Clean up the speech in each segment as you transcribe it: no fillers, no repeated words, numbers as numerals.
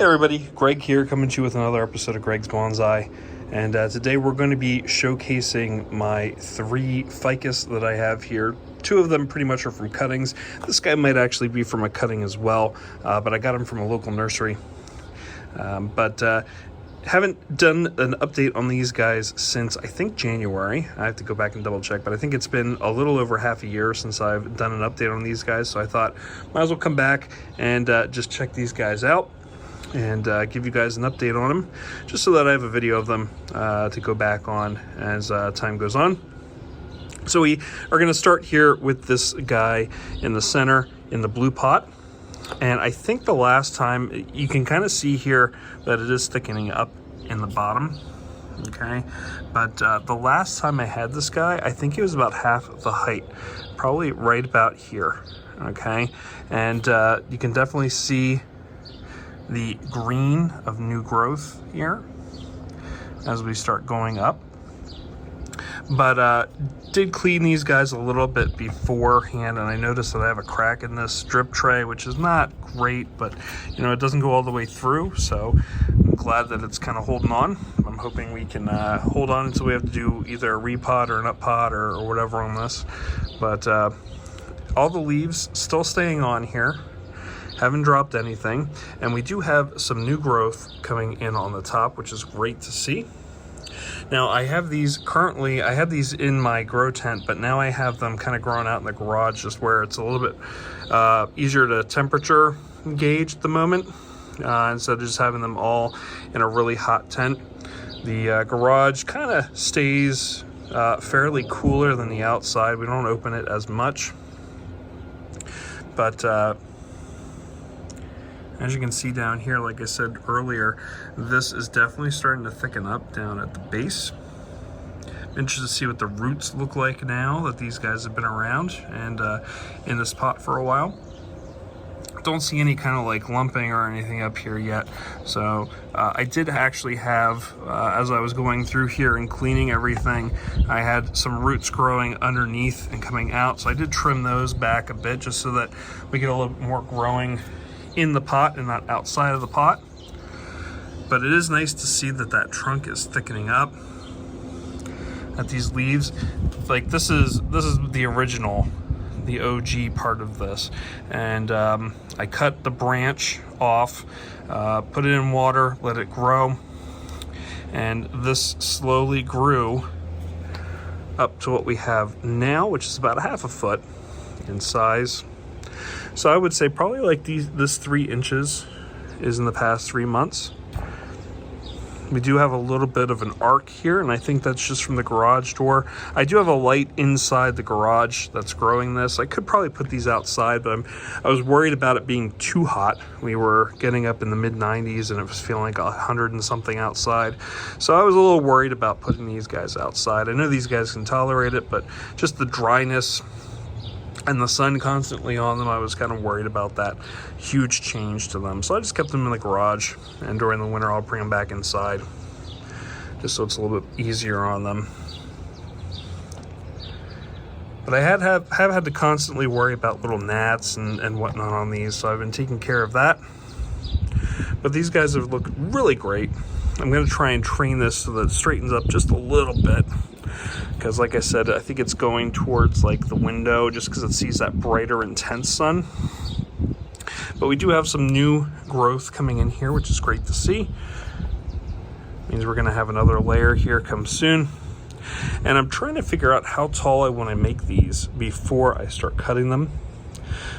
everybody, Greg here, coming to you with another episode of Greg's Bonsai. And today we're going to be showcasing my 3 ficus that I have here. 2 of them pretty much are from cuttings. This guy might actually be from a cutting as well, but I got him from a local nursery. Haven't done an update on these guys since I think January. I have to go back and double check, but I think it's been a little over half a year since I've done an update on these guys. So I thought might as well come back and just check these guys out and give you guys an update on them, just so that I have a video of them to go back on as time goes on. So we are going to start here with this guy in the center in the blue pot. And I think the last time, you can kind of see here that it is thickening up in the bottom, okay? But the last time I had this guy, I think it was about half the height, probably right about here, okay? And you can definitely see the green of new growth here as we start going up. But did clean these guys a little bit beforehand, and I noticed that I have a crack in this drip tray, which is not great, but you know, it doesn't go all the way through, so I'm glad that it's kind of holding on. I'm hoping we can hold on until we have to do either a repot or an up pot or whatever on this. But all the leaves still staying on here, haven't dropped anything, and we do have some new growth coming in on the top, which is great to see. Now I have these currently, I had these in my grow tent, but now I have them kind of growing out in the garage, just where it's a little bit easier to temperature gauge at the moment, instead of just having them all in a really hot tent. The garage kind of stays fairly cooler than the outside. We don't open it as much, but as you can see down here, like I said earlier, this is definitely starting to thicken up down at the base. I'm interested to see what the roots look like now that these guys have been around and in this pot for a while. Don't see any kind of like lumping or anything up here yet. So I did actually have, as I was going through here and cleaning everything, I had some roots growing underneath and coming out. So I did trim those back a bit just so that we get a little bit more growing in the pot and not outside of the pot. But it is nice to see that that trunk is thickening up, that these leaves, like this is the original, the OG part of this. And I cut the branch off, put it in water, let it grow, and this slowly grew up to what we have now, which is about 1/2 foot in size. So I would say probably like this 3 inches is in the past 3 months. We do have a little bit of an arc here, and I think that's just from the garage door. I do have a light inside the garage that's growing this. I could probably put these outside, but I was worried about it being too hot. We were getting up in the mid-90s and it was feeling like 100 and something outside. So I was a little worried about putting these guys outside. I know these guys can tolerate it, but just the dryness and the sun constantly on them, I was kind of worried about that huge change to them. So I just kept them in the garage, and during the winter I'll bring them back inside, just so it's a little bit easier on them. But I have had to constantly worry about little gnats and whatnot on these, so I've been taking care of that. But these guys have looked really great. I'm going to try and train this so that it straightens up just a little bit, because like I said, I think it's going towards like the window just because it sees that brighter, intense sun. But we do have some new growth coming in here, which is great to see. Means we're going to have another layer here come soon. And I'm trying to figure out how tall I want to make these before I start cutting them,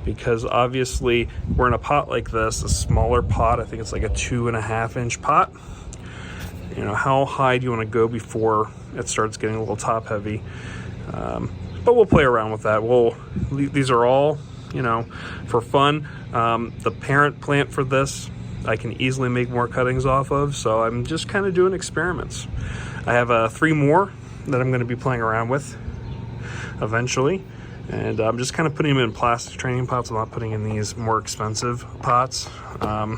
because obviously we're in a pot like this, a smaller pot. I think it's like a 2.5 inch pot. You know, how high do you want to go before it starts getting a little top heavy? But we'll play around with that. These are all, you know, for fun. The parent plant for this, I can easily make more cuttings off of, so I'm just kind of doing experiments. I have 3 more that I'm going to be playing around with eventually, and I'm just kind of putting them in plastic training pots. I'm not putting in these more expensive pots. I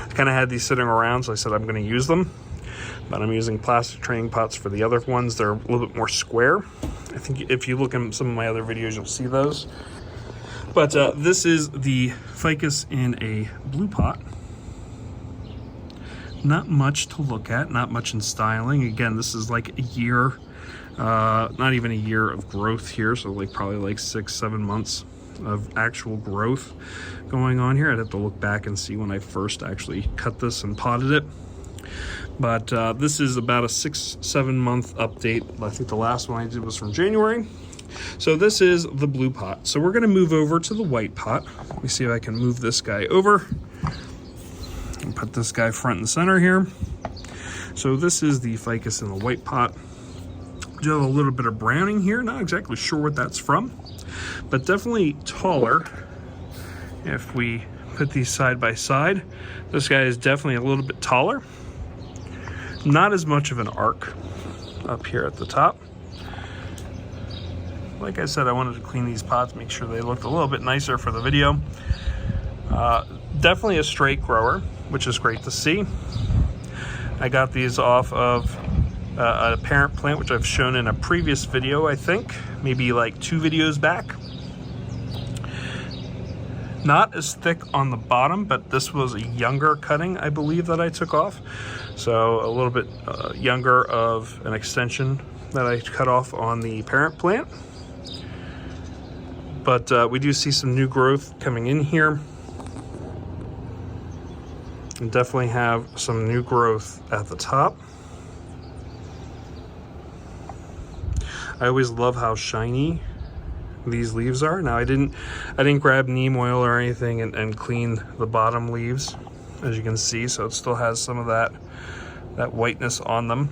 kind of had these sitting around, so I said I'm going to use them. But I'm using plastic training pots for the other ones. They're a little bit more square. I think if you look at some of my other videos, you'll see those. But this is the ficus in a blue pot. not much to look at, not much in styling. Again, this is like a year, not even a year of growth here, so like probably like 6-7 months of actual growth going on here. I'd have to look back and see when I first actually cut this and potted it. But this is about a 6-7 month update. I think the last one I did was from January. So this is the blue pot. So we're going to move over to the white pot. Let me see if I can move this guy over and put this guy front and center here. So this is the ficus in the white pot. Do have a little bit of browning here. Not exactly sure what that's from, but definitely taller. If we put these side by side, this guy is definitely a little bit taller. Not as much of an arc up here at the top. Like I said, I wanted to clean these pots, make sure they looked a little bit nicer for the video. Definitely a straight grower, which is great to see. I got these off of a parent plant, which I've shown in a previous video, I think, maybe like 2 videos back. Not as thick on the bottom, but this was a younger cutting, I believe, that I took off. So a little bit younger of an extension that I cut off on the parent plant. But we do see some new growth coming in here. And definitely have some new growth at the top. I always love how shiny these leaves are. Now I didn't grab neem oil or anything and clean the bottom leaves, as you can see, so it still has some of that whiteness on them,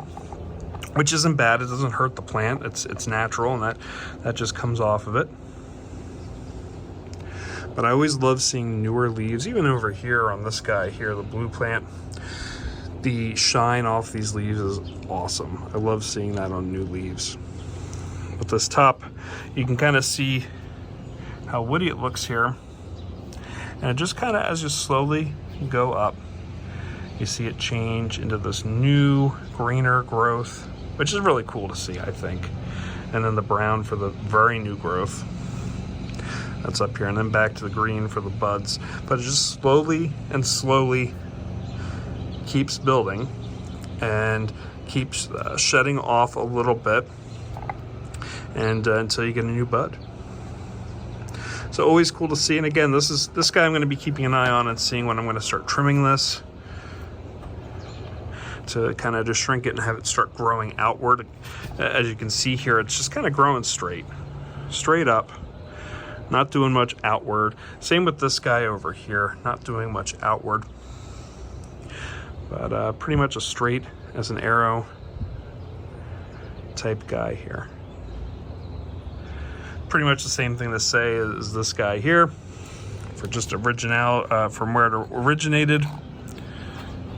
which isn't bad. It doesn't hurt the plant. It's natural, and that just comes off of it. But I always love seeing newer leaves, even over here on this guy here, the blue plant. The shine off these leaves is awesome. I love seeing that on new leaves. With this top, you can kind of see how woody it looks here. And it just kind of, as you slowly go up, you see it change into this new greener growth, which is really cool to see, I think. And then the brown for the very new growth. That's up here, and then back to the green for the buds. But it just slowly and slowly keeps building and keeps shedding off a little bit, and until you get a new bud. So always cool to see. And again, this guy I'm going to be keeping an eye on and seeing when I'm going to start trimming this to kind of just shrink it and have it start growing outward. As you can see here, it's just kind of growing straight up. Not doing much outward. Same with this guy over here, not doing much outward. But pretty much a straight as an arrow type guy here. Pretty much the same thing to say as this guy here, for just from where it originated.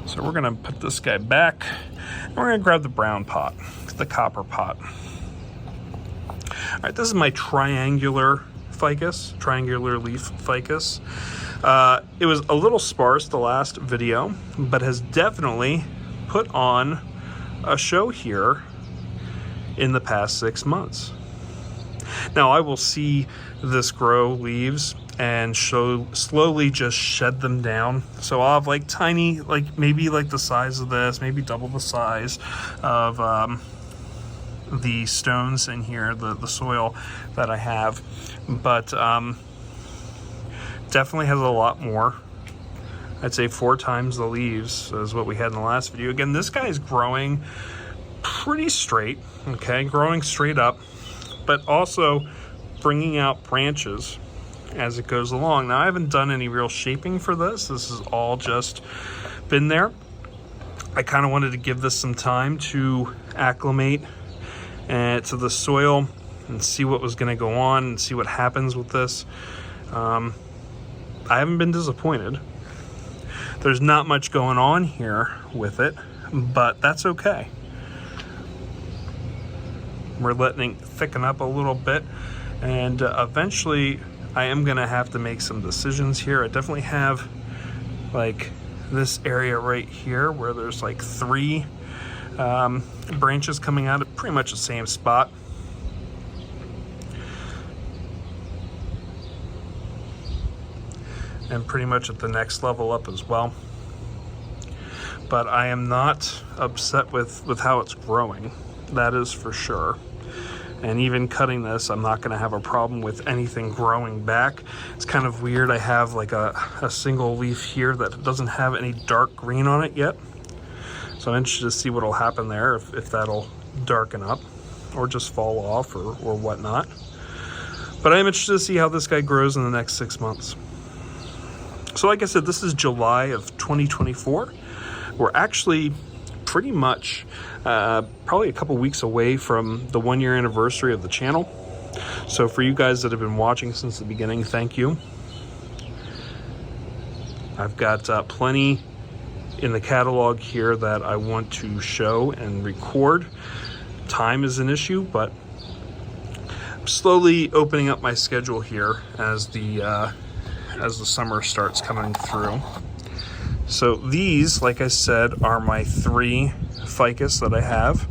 So we're gonna put this guy back, and we're gonna grab the brown pot, the copper pot. All right, this is my triangular ficus, triangular leaf ficus. It was a little sparse the last video, but has definitely put on a show here in the past 6 months. Now I will see this grow leaves and slowly just shed them down. So I'll have like tiny, like maybe like the size of this, maybe double the size of the stones in here, the soil that I have. But definitely has a lot more. I'd say 4 times the leaves is what we had in the last video. Again, this guy is growing pretty straight, okay, growing straight up, but also bringing out branches as it goes along. Now I haven't done any real shaping for this. This has all just been there. I kind of wanted to give this some time to acclimate to the soil and see what was going to go on and see what happens with this. I haven't been disappointed. There's not much going on here with it, but that's okay. We're letting it thicken up a little bit, and eventually I am going to have to make some decisions here. I definitely have like this area right here where there's like 3 branches coming out at pretty much the same spot. And pretty much at the next level up as well. but I am not upset with how it's growing. That is for sure. And even cutting this, I'm not gonna have a problem with anything growing back. It's kind of weird. I have like a single leaf here that doesn't have any dark green on it yet. So I'm interested to see what'll happen there, if that'll darken up or just fall off or whatnot. But I'm interested to see how this guy grows in the next 6 months. So like I said, this is July of 2024. We're actually pretty much probably a couple weeks away from the 1-year anniversary of the channel. So for you guys that have been watching since the beginning, thank you. I've got plenty in the catalog here that I want to show and record. Time is an issue, but I'm slowly opening up my schedule here as the summer starts coming through. So these, like I said, are my 3 ficus that I have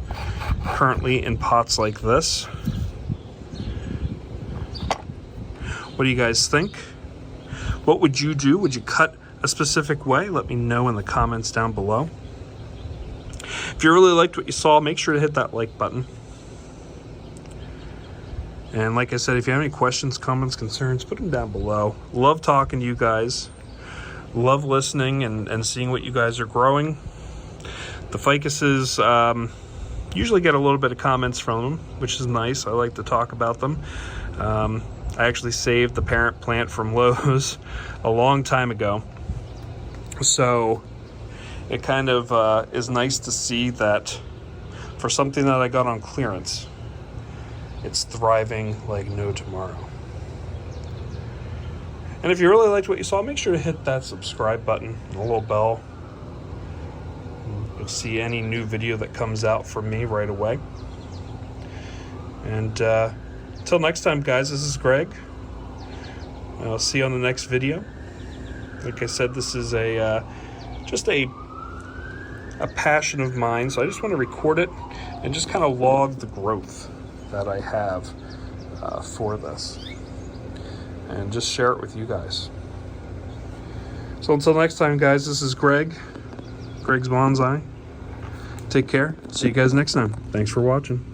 currently in pots like this. What do you guys think? What would you do? Would you cut a specific way? Let me know in the comments down below. If you really liked what you saw, make sure to hit that like button. And like I said, if you have any questions, comments, concerns, put them down below. Love talking to you guys. Love listening and seeing what you guys are growing. The ficuses usually get a little bit of comments from them, which is nice. I like to talk about them. I actually saved the parent plant from Lowe's a long time ago. So it kind of is nice to see that for something that I got on clearance, it's thriving like no tomorrow. And if you really liked what you saw, make sure to hit that subscribe button and a little bell. You'll see any new video that comes out from me right away. And until next time, guys, this is Greg. I'll see you on the next video. Like I said, this is just a passion of mine, so I just want to record it and just kind of log the growth that I have for this, and just share it with you guys. So until next time, guys, this is Greg's Bonsai. Take care. See you guys next time. Thanks for watching.